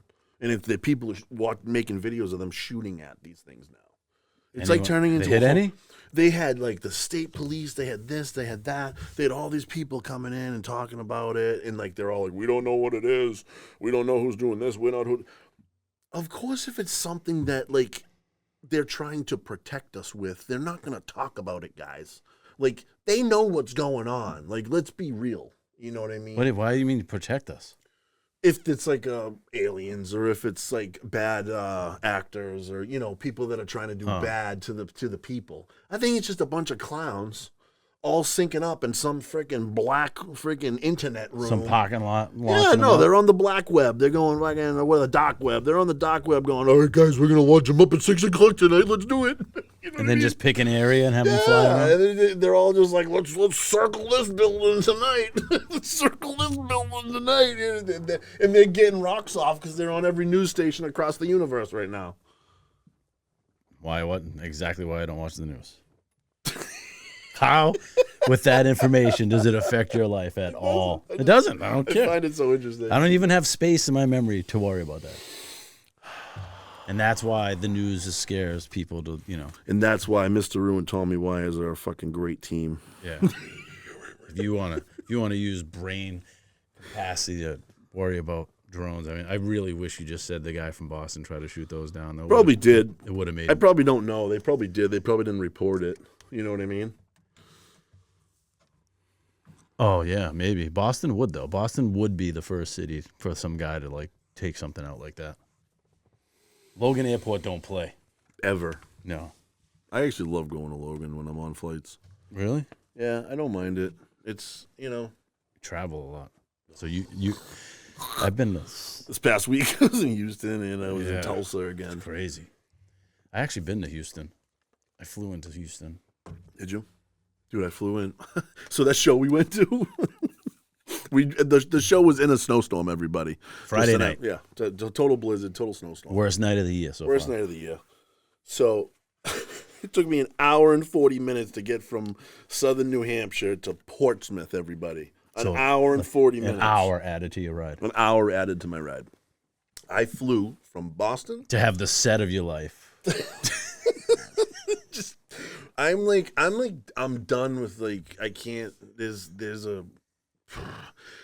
and if the people are making videos of them shooting at these things now, it's like turning into. They hit any? They had like the state police, they had this, they had that. They had all these people coming in and talking about it. And like, they're all like, we don't know what it is. We don't know who's doing this. We're not who. Of course, if it's something that like they're trying to protect us with, they're not going to talk about it, guys. Like, they know what's going on. Like, let's be real. You know what I mean? Why do you mean protect us? If it's like aliens, or if it's like bad actors, or people that are trying to do bad to the people, I think it's just a bunch of clowns all syncing up in some freaking black freaking internet room, some parking lot. Yeah, no, they're on the black web. They're going fucking the dark web. They're on the dark web, going, all right, guys, we're gonna launch them up at 6 o'clock tonight. Let's do it. And then just pick an area and have them fly around? They're all just like, let's circle this building tonight. Circle this building tonight. And they're getting rocks off because they're on every news station across the universe right now. Why? What? Exactly why I don't watch the news. How, with that information, does it affect your life at all? It doesn't. I don't care. I find it so interesting. I don't even have space in my memory to worry about that. And that's why the news scares people to, And that's why Mr. Ruin told me why is our fucking great team. Yeah. If you wanna use brain capacity to worry about drones, I mean, I really wish you just said the guy from Boston tried to shoot those down. Probably did. It would have made. I probably don't know. They probably did. They probably didn't report it. You know what I mean? Oh yeah, maybe Boston would though. Boston would be the first city for some guy to like take something out like that. Logan Airport don't play. Ever. No. I actually love going to Logan when I'm on flights. Really? Yeah, I don't mind it. It's, You travel a lot. So you I've been to... This past week I was in Houston and I was in Tulsa again. Crazy. I actually been to Houston. I flew into Houston. Did you? Dude, I flew in. So that show we went to... The show was in a snowstorm, everybody. Friday night. Yeah. Total blizzard, total snowstorm. Worst night of the year so Worst far. night of the year. So it took me an hour and 40 minutes to get from southern New Hampshire to Portsmouth, everybody. An hour and 40 minutes. An hour added to your ride. An hour added to my ride. I flew from Boston. To have the set of your life. I'm done with I can't, there's a...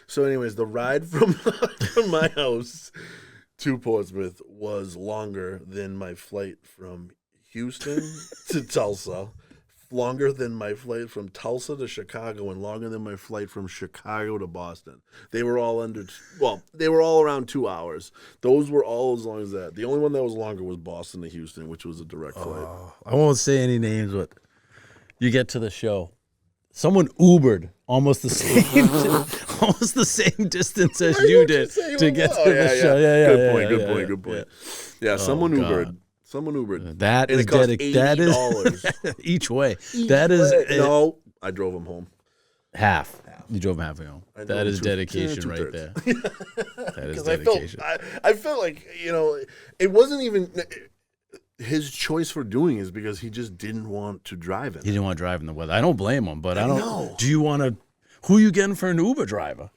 So anyways, the ride from my house to Portsmouth was longer than my flight from Houston to Tulsa, longer than my flight from Tulsa to Chicago, and longer than my flight from Chicago to Boston. They were all they were all around 2 hours. Those were all as long as that. The only one that was longer was Boston to Houston, which was a direct flight. I won't say any names, but you get to the show. Someone Ubered almost the same distance as you did to get to the show. Yeah. Good point. Yeah, someone Ubered. Someone Ubered. That is $80 each way. No, I drove him home. Half. You drove him halfway home. That is dedication right there. That is dedication. I felt like, it wasn't even... His choice for doing is because he just didn't want to drive it. He didn't want to drive in the weather. I don't blame him, but I don't know. Do you want to... Who are you getting for an Uber driver?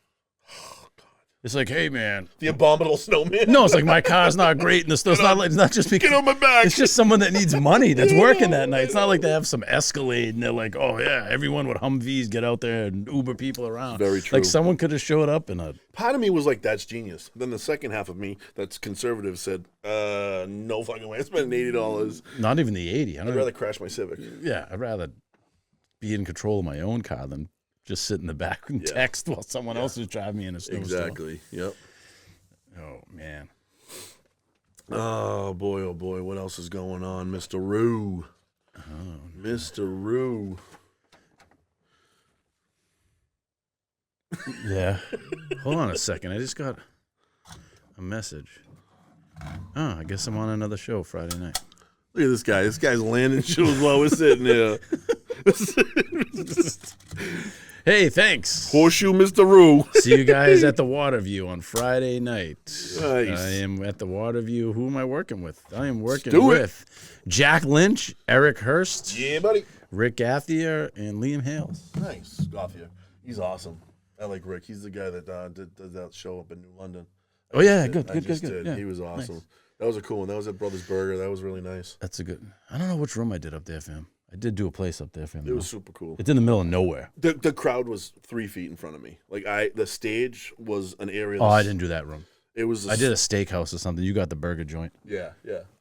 Oh, God. It's like, hey, man. The abominable snowman? No, it's like, my car's not great in the snow. It's not just because... Get on my back. It's just someone that needs money that's working that night. It's not like they have some Escalade and they're like, oh, yeah, everyone with Humvees get out there and Uber people around. Very true. Like, someone could have showed up in a... Part of me was like, that's genius. Then the second half of me, that's conservative, said, no fucking way. I spent $80. Not even the 80. I'd rather crash my Civic. Yeah, I'd rather be in control of my own car than just sit in the back and text while someone else is driving me in a snowstorm. Exactly, yep. Oh, man. Oh, boy, what else is going on, Mr. Roo? Oh, Mr. Roo. Yeah. Hold on a second. I just got a message. Oh, I guess I'm on another show Friday night. Look at this guy. This guy's landing shows while we're sitting here. Hey, thanks. Horseshoe Mr. Roo. See you guys at the Waterview on Friday night. Nice. I am at the Waterview. Who am I working with? I am working with Jack Lynch, Eric Hurst, Yeah, buddy. Rick Gathier, and Liam Hales. Nice. Gathier. He's awesome. I like Rick. He's the guy that did that show up in New London. Oh, yeah. Good. Yeah. He was awesome. Nice. That was a cool one. That was at Brothers Burger. That was really nice. That's a good. I don't know which room I did up there for him. I did do a place up there for him. It was super cool. It's in the middle of nowhere. The crowd was 3 feet in front of me. Like the stage was an area. Oh, I didn't do that room. It was. I did a steakhouse or something. You got the burger joint. Yeah.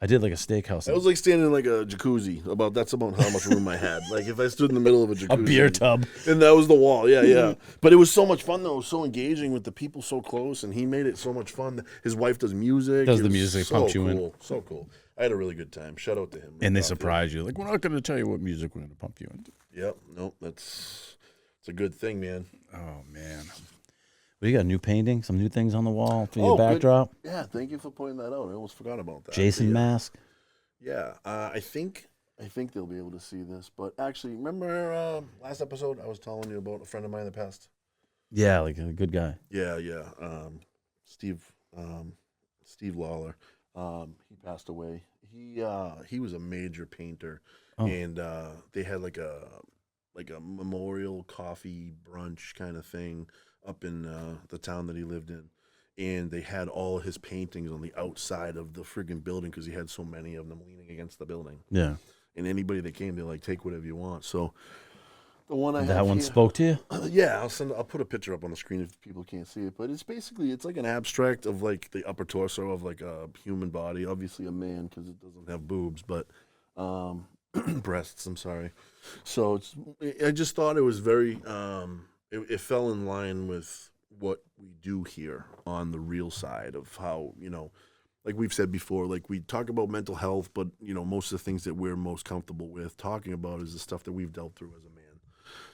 I did like a steakhouse. I was like standing in like a jacuzzi. That's about how much room I had. Like if I stood in the middle of a jacuzzi. A beer tub. And that was the wall. Yeah. But it was so much fun though. It was so engaging with the people so close, and he made it so much fun. His wife does music. Does the music, so pumps you cool. in. So cool. I had a really good time. Shout out to him. And they surprise you. Like, we're not going to tell you what music we're going to pump you into. Yep. Nope. It's a good thing, man. Oh, man. Well, you got a new painting, some new things on the wall for your backdrop? Good. Yeah, thank you for pointing that out. I almost forgot about that. Jason mask? Yeah. I think they'll be able to see this. But actually, remember last episode I was telling you about a friend of mine that passed? Yeah, like a good guy. Yeah. Steve Lawler. He passed away. He was a major painter, and they had like a memorial coffee brunch kind of thing up in the town that he lived in, and they had all his paintings on the outside of the friggin' building because he had so many of them leaning against the building. Yeah, and anybody that came, they're like, take whatever you want. So the one that one spoke to you? Yeah, I'll put a picture up on the screen if people can't see it. But it's like an abstract of like the upper torso of like a human body. Obviously a man because it doesn't have boobs, but breasts. I'm sorry. So I just thought it was very. It fell in line with what we do here on the real side of how like we've said before, like we talk about mental health, but most of the things that we're most comfortable with talking about is the stuff that we've dealt through as a man.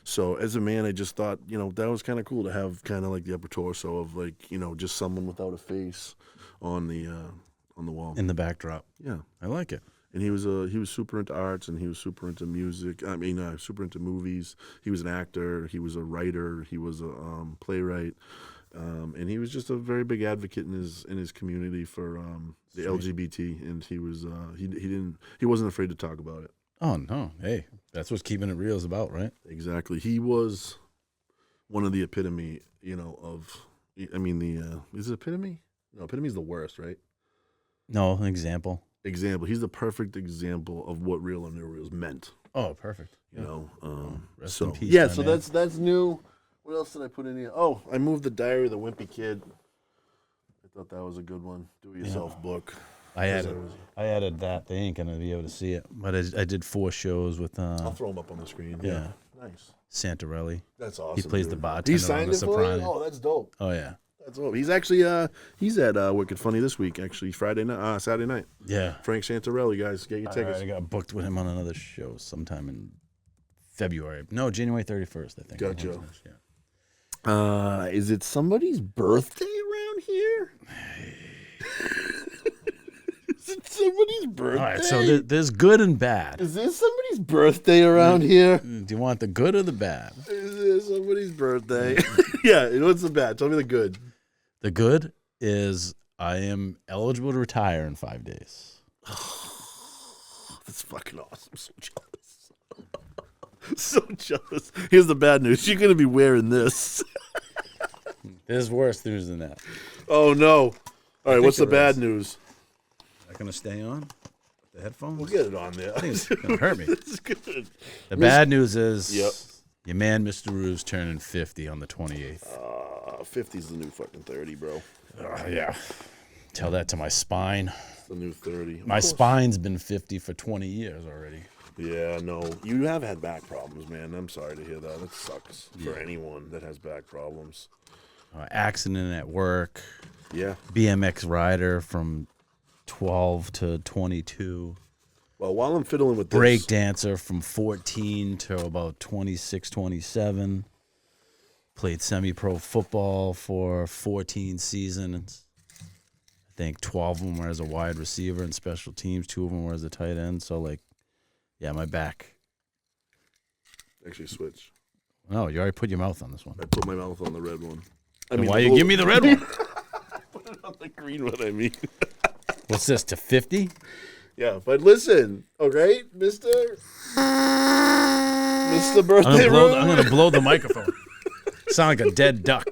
So as a man, I just thought, that was kind of cool to have kind of like the upper torso of like, just someone without a face on the wall. In the backdrop. Yeah. I like it. And he was super into arts, and he was super into music. I mean, super into movies. He was an actor. He was a writer. He was a playwright. And he was just a very big advocate in his community for the LGBT. And he was he wasn't afraid to talk about it. Oh, no. Hey, that's what Keeping It Real is about, right? Exactly. He was one of the epitome, of, is it epitome? No, epitome is the worst, right? No, an example. He's the perfect example of what Real or No Reelz meant. Oh, perfect. Rest in peace. Yeah, so man. That's new. What else did I put in here? Oh, I moved the Diary of the Wimpy Kid. I thought that was a good one. Do-it-yourself book. I added that. They ain't gonna be able to see it, but I did 4 shows with. I'll throw them up on the screen. Yeah, nice. Santarelli. That's awesome. He plays the bartender. He signed on The it for you? Sopranos. Oh, that's dope. Oh yeah, that's dope. He's actually he's at Wicked Funny this week. Actually, Saturday night. Yeah. Frank Santarelli, guys, get your tickets. I got booked with him on another show sometime in February. No, January 31st. I think. Gotcha. Yeah. Is it somebody's birthday around here? Is it somebody's birthday? All right, so there's good and bad. Is there somebody's birthday around here? Do you want the good or the bad? Is there somebody's birthday? Yeah, what's the bad? Tell me the good. The good is I am eligible to retire in 5 days. That's fucking awesome. I'm so jealous. So jealous. Here's the bad news. You're going to be wearing this. There's worse news than that. Oh, no. All right, what's the bad news? Not going to stay on? The headphones? We'll get it on there. I think it's going to hurt me. It's good. The bad news is your man, Mr. Rue's turning 50 on the 28th. 50 is the new fucking 30, bro. Yeah. Tell that to my spine. It's the new 30. My spine's been 50 for 20 years already. Yeah, no. You have had back problems, man. I'm sorry to hear that. That sucks for anyone that has back problems. Accident at work. Yeah. BMX rider from 12 to 22. Well, while I'm fiddling with this. Break dancer from 14 to about 26, 27. Played semi-pro football for 14 seasons. I think 12 of them were as a wide receiver and special teams. 2 of them were as a tight end. So, like, yeah, my back. Actually, switch. No, you already put your mouth on this one. I put my mouth on the red one. Why you give me the red one? Put it on the green one, I mean. What's this, to 50? Yeah, but listen, okay, Mr. Birthday Room. I'm going to blow the microphone. Sound like a dead duck.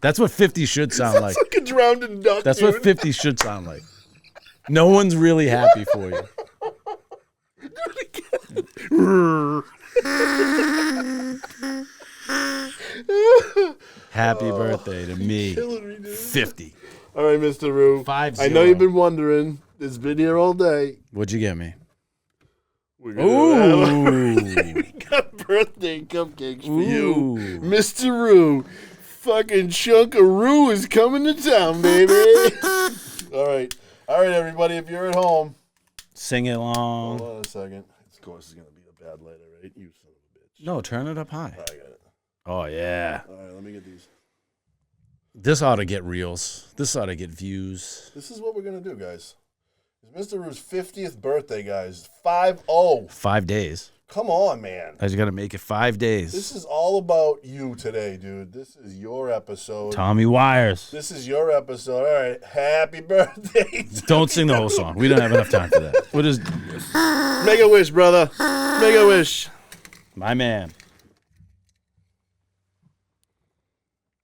That's what 50 should sound like. Like a drowned duck. That's what 50 should sound like. No one's really happy for you. Happy birthday to me. 50. All right, Mr. Roo. 5-0. I know you've been wondering. It's been here all day. What'd you get me? We got birthday cupcakes for you. Mr. Roo. Fucking chunk of Roo is coming to town, baby. All right, everybody, if you're at home. Sing it along. Hold on a second. Of course, it's going to be a bad lighter, right? You son of a bitch. No, turn it up high. I got it. Oh, yeah. All right, let me get these. This ought to get reels. This ought to get views. This is what we're going to do, guys. It's Mr. Roo's 50th birthday, guys. 5-0. 5 days. Come on, man. I just got to make it 5 days. This is all about you today, dude. This is your episode. Tommy Wires. This is your episode. All right. Happy birthday. Don't sing the whole song. We don't have enough time for that. We'll just make a wish, brother. Make a wish. My man.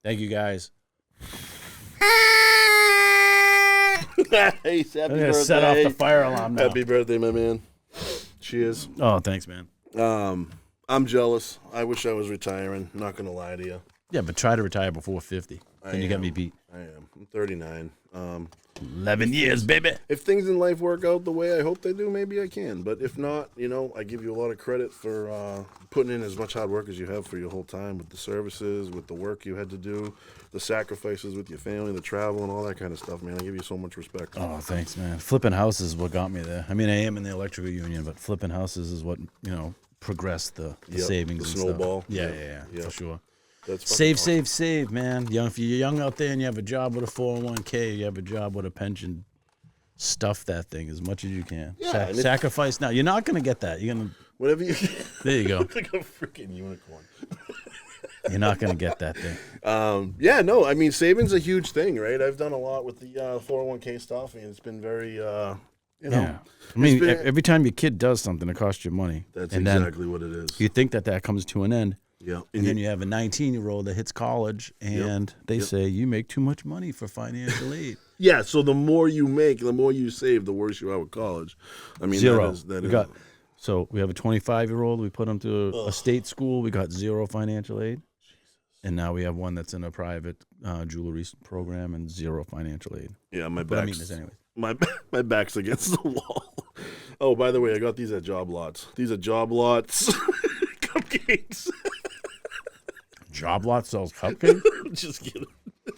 Thank you, guys. Nice. Happy birthday. Set off the fire alarm now. Happy birthday, my man. Cheers. Oh, thanks, man. I'm jealous. I wish I was retiring. Not gonna lie to you. Yeah, but try to retire before 50. Then you got me beat. I am. I'm 39. 11 years, baby. If things in life work out the way I hope they do, maybe I can. But if not, I give you a lot of credit for putting in as much hard work as you have for your whole time with the services, with the work you had to do, the sacrifices with your family, the travel, and all that kind of stuff, man. I give you so much respect. Oh, thanks, man. Flipping houses is what got me there. I mean, I am in the electrical union, but flipping houses is what, progressed the savings the and snowball. Stuff. Yeah, for sure. That's save, man. If you're young out there and you have a job with a 401k, you have a job with a pension, stuff that thing as much as you can. Yeah, sacrifice now. You're not going to get that. You're going to... Whatever you... There you go. Like a freaking unicorn. You're not going to get that thing. I mean, saving's a huge thing, right? I've done a lot with the 401k stuff, and it's been very, Yeah. I mean, every time your kid does something, it costs you money. That's exactly what it is. You think that comes to an end. Yeah. And then you have a 19-year-old that hits college, and they say, you make too much money for financial aid. Yeah, so the more you make, the more you save, the worse you are with college. I mean, zero. That is. So we have a 25-year-old. We put him to a state school. We got zero financial aid. And now we have one that's in a private jewelry program and zero financial aid. Yeah, my back's... But I mean this anyways. My back's against the wall. Oh, by the way, I got these at Job Lots. These are Job Lots cupcakes. Job Lot sells cupcakes? Just kidding.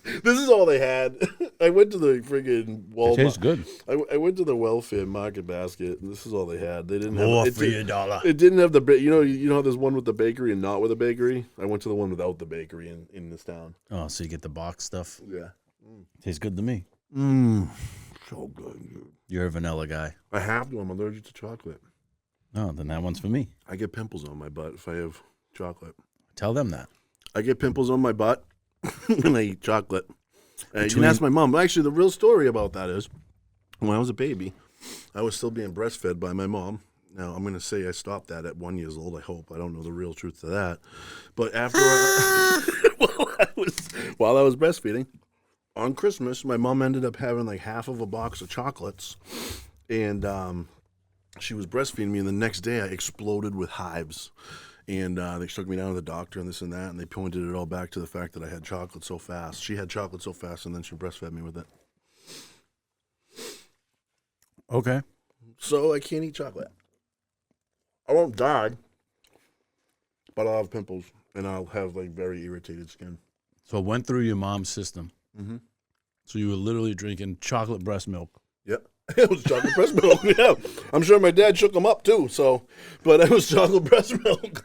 This is all they had. I went to the friggin' Walmart. It tastes good. I went to the welfare market basket, and this is all they had. They didn't more have for your $1. It didn't have the you know how there's one with the bakery and not with a bakery. I went to the one without the bakery in this town. Oh, so you get the box stuff. Yeah, tastes good to me. So good, dude. You're a vanilla guy. I have to. I'm allergic to chocolate. Oh, then that one's for me. I get pimples on my butt if I have chocolate. Tell them that. I get pimples on my butt when I eat chocolate. You can ask my mom. Actually, the real story about that is when I was a baby, I was still being breastfed by my mom. Now, I'm going to say I stopped that at 1 year old, I hope. I don't know the real truth to that. But after while I was breastfeeding, on Christmas, my mom ended up having like half of a box of chocolates. And she was breastfeeding me, and the next day I exploded with hives. And they took me down to the doctor and this and that, and they pointed it all back to the fact that I had chocolate so fast. She had chocolate so fast, and then she breastfed me with it. Okay. So I can't eat chocolate. I won't die, but I'll have pimples, and I'll have like very irritated skin. So it went through your mom's system. Mm-hmm. So you were literally drinking chocolate breast milk. Yep. It was chocolate breast milk, yeah. I'm sure my dad shook them up, too, but it was chocolate breast milk.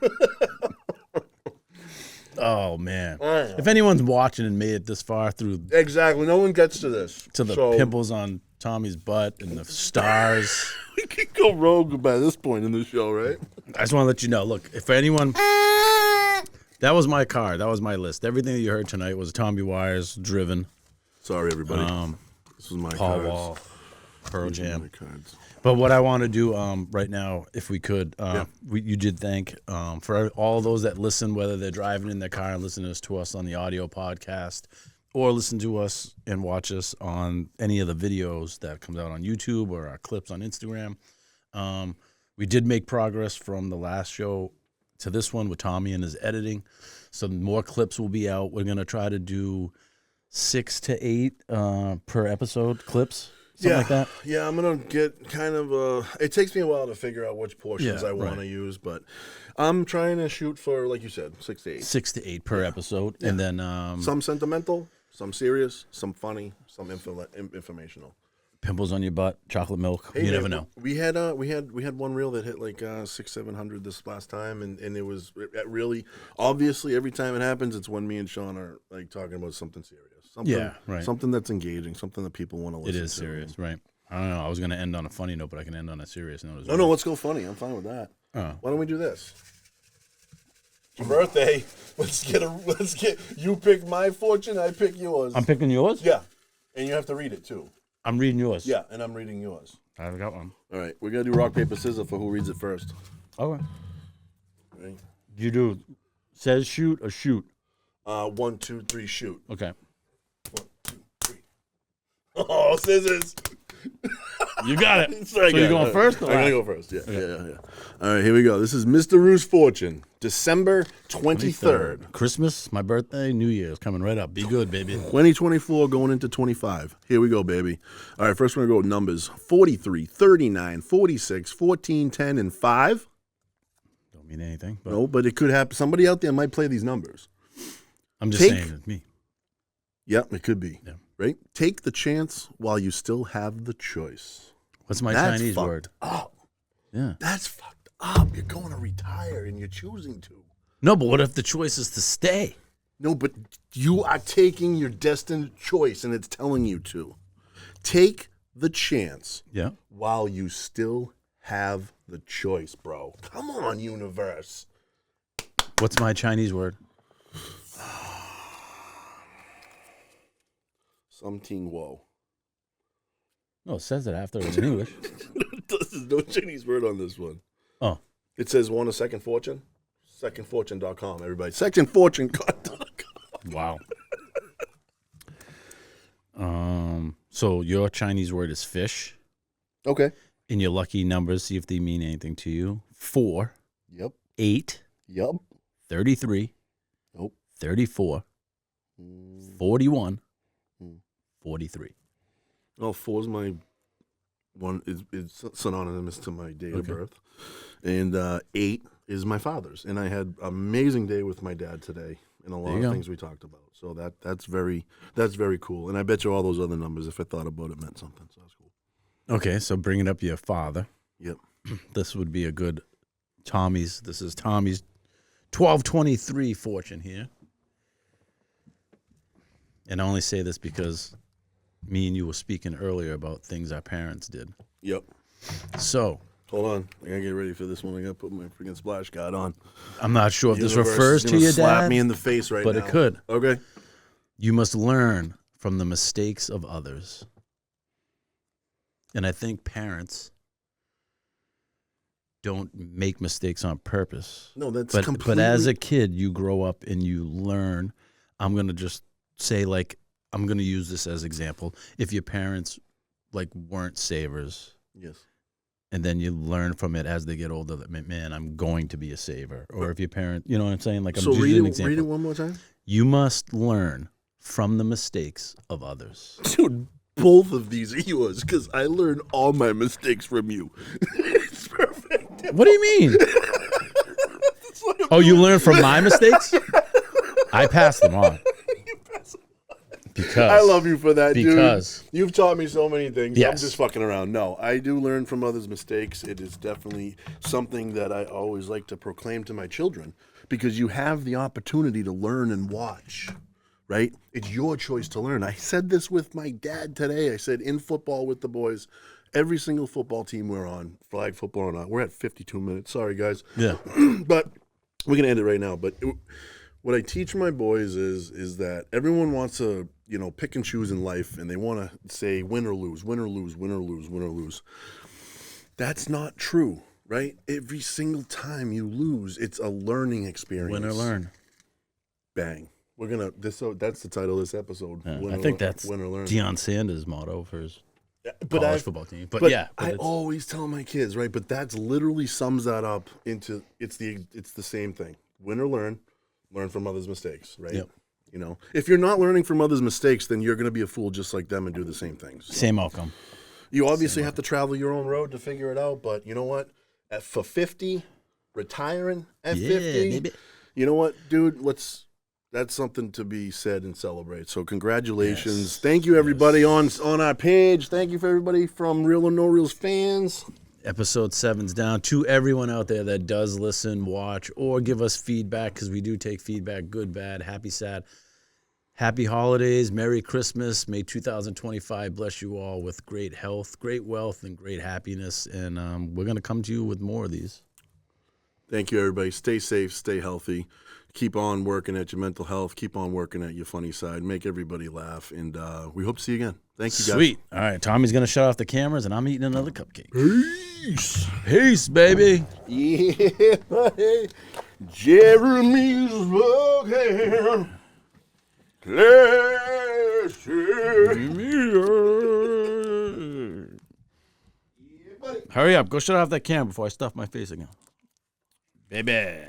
Oh, man. If anyone's watching and made it this far through... Exactly. No one gets to this. To the pimples on Tommy's butt and the stars. We can go rogue by this point in the show, right? I just want to let you know. Look, if anyone... That was my car. That was my list. Everything that you heard tonight was Tommy Wires driven. Sorry, everybody. This was my Paul Wall, Pearl Jam. But what I want to do right now, if we could, you did thank for all those that listen, whether they're driving in their car and listening to us on the audio podcast, or listen to us and watch us on any of the videos that comes out on YouTube or our clips on Instagram. We did make progress from the last show to this one with Tommy and his editing. Some more clips will be out. We're going to try to do 6 to 8 per episode clips. Something like that. Yeah, I'm going to get kind of it takes me a while to figure out which portions I want to use, but I'm trying to shoot for, like you said, 6 to 8. 6 to 8 per episode. Yeah. And then some sentimental, some serious, some funny, some informational. Pimples on your butt, chocolate milk. Hey, you never know. We had one reel that hit like 600-700 this last time, and it was really obviously every time it happens, it's when me and Shawn are like talking about something serious, something that's engaging, something that people want to listen to. It is serious, right? I don't know. I was going to end on a funny note, but I can end on a serious note as well. No, let's go funny. I'm fine with that. Why don't we do this? It's your birthday. Let's get you pick my fortune, I pick yours. I'm picking yours? Yeah, and you have to read it too. I'm reading yours. Yeah, and I'm reading yours. I've got one. All right, we're going to do rock, paper, scissors for who reads it first. Okay. Ready? You do says shoot or shoot? 1, 2, 3, shoot. Okay. 1, 2, 3. Oh, scissors. You got it. So you're going first? I'm going to go first. Yeah, okay. Yeah. All right, here we go. This is Mr. Roo's fortune, December 23rd. Christmas, my birthday, New Year's coming right up. Be good, baby. 2024 going into 25. Here we go, baby. All right, first we're going to go with numbers. 43, 39, 46, 14, 10, and 5. Don't mean anything. But no, but it could happen. Somebody out there might play these numbers. I'm just saying it's me. Yep, it could be. Yeah. Right? Take the chance while you still have the choice. What's my Chinese word? Up. Yeah. That's fucked up. You're going to retire and you're choosing to. No, but what if the choice is to stay? No, but you are taking your destined choice and it's telling you to. Take the chance while you still have the choice, bro. Come on, universe. What's my Chinese word? Something woe. No, it says it after in English. There's no Chinese word on this one. Oh. It says want a second fortune? Secondfortune.com, everybody. Secondfortune.com. Wow. So your Chinese word is fish. Okay. And your lucky numbers, see if they mean anything to you. 4. Yep. 8. Yep. 33. Nope. 34. 41. 43. Oh, 4 is my one. It's synonymous to my date of birth, and 8 is my father's. And I had an amazing day with my dad today, and a lot of things we talked about. So that's very cool. And I bet you all those other numbers, if I thought about it, meant something. So that's cool. Okay, so bringing up your father. Yep. This would be a good Tommy's. This is Tommy's 1223 fortune here. And I only say this because me and you were speaking earlier about things our parents did. Yep. So. Hold on. I got to get ready for this one. I got to put my freaking splash guard on. I'm not sure if this refers to your dad. Slap me in the face right now. But it could. Okay. You must learn from the mistakes of others. And I think parents don't make mistakes on purpose. No, that's completely... But as a kid, you grow up and you learn. I'm going to just say, like, I'm going to use this as example. If your parents, like, weren't savers. Yes. And then you learn from it as they get older that, man, I'm going to be a saver. Or if your parent, you know what I'm saying? Like, I'm just using an example. Read it one more time. You must learn from the mistakes of others. Dude, both of these are yours because I learned all my mistakes from you. It's perfect. What do you mean? Oh, you learned from my mistakes? I passed them on. Because I love you for that, dude. You've taught me so many things. Yes. I'm just fucking around. No, I do learn from others' mistakes. It is definitely something that I always like to proclaim to my children, because you have the opportunity to learn and watch, right? It's your choice to learn. I said this with my dad today. I said in football with the boys, every single football team we're on, flag football or not, we're at 52 minutes. Sorry, guys. Yeah. But we're going to end it right now. But what I teach my boys is that everyone wants to, pick and choose in life, and they want to say win or lose, win or lose, win or lose, win or lose. That's not true, right? Every single time you lose, it's a learning experience. Win or learn. Bang. We're going to, that's the title of this episode. I think that's win or learn. Deion Sanders' motto for his college football team. But I always tell my kids, right? But that's literally sums that up into, it's the same thing. Win or learn from others' mistakes, right? Yep. If you're not learning from others' mistakes, then you're going to be a fool just like them and do the same things. So same outcome. You obviously have to travel your own road to figure it out, but you know what? For 50, retiring at 50, baby. You know what, dude? That's something to be said and celebrate. So congratulations. Yes. Thank you, everybody on our page. Thank you for everybody from Real or No Reelz fans. Episode 7's down. To everyone out there that does listen, watch, or give us feedback, because we do take feedback, good, bad, happy, sad. Happy holidays, Merry Christmas. May 2025 bless you all with great health, great wealth, and great happiness. And we're going to come to you with more of these. Thank you, everybody. Stay safe, stay healthy. Keep on working at your mental health. Keep on working at your funny side. Make everybody laugh. And we hope to see you again. Thank you, guys. Sweet. All right, Tommy's going to shut off the cameras, and I'm eating another cupcake. Peace. Peace, baby. Yeah, buddy. Jeremy's walking. Hurry up. Go shut off that camera before I stuff my face again. Baby.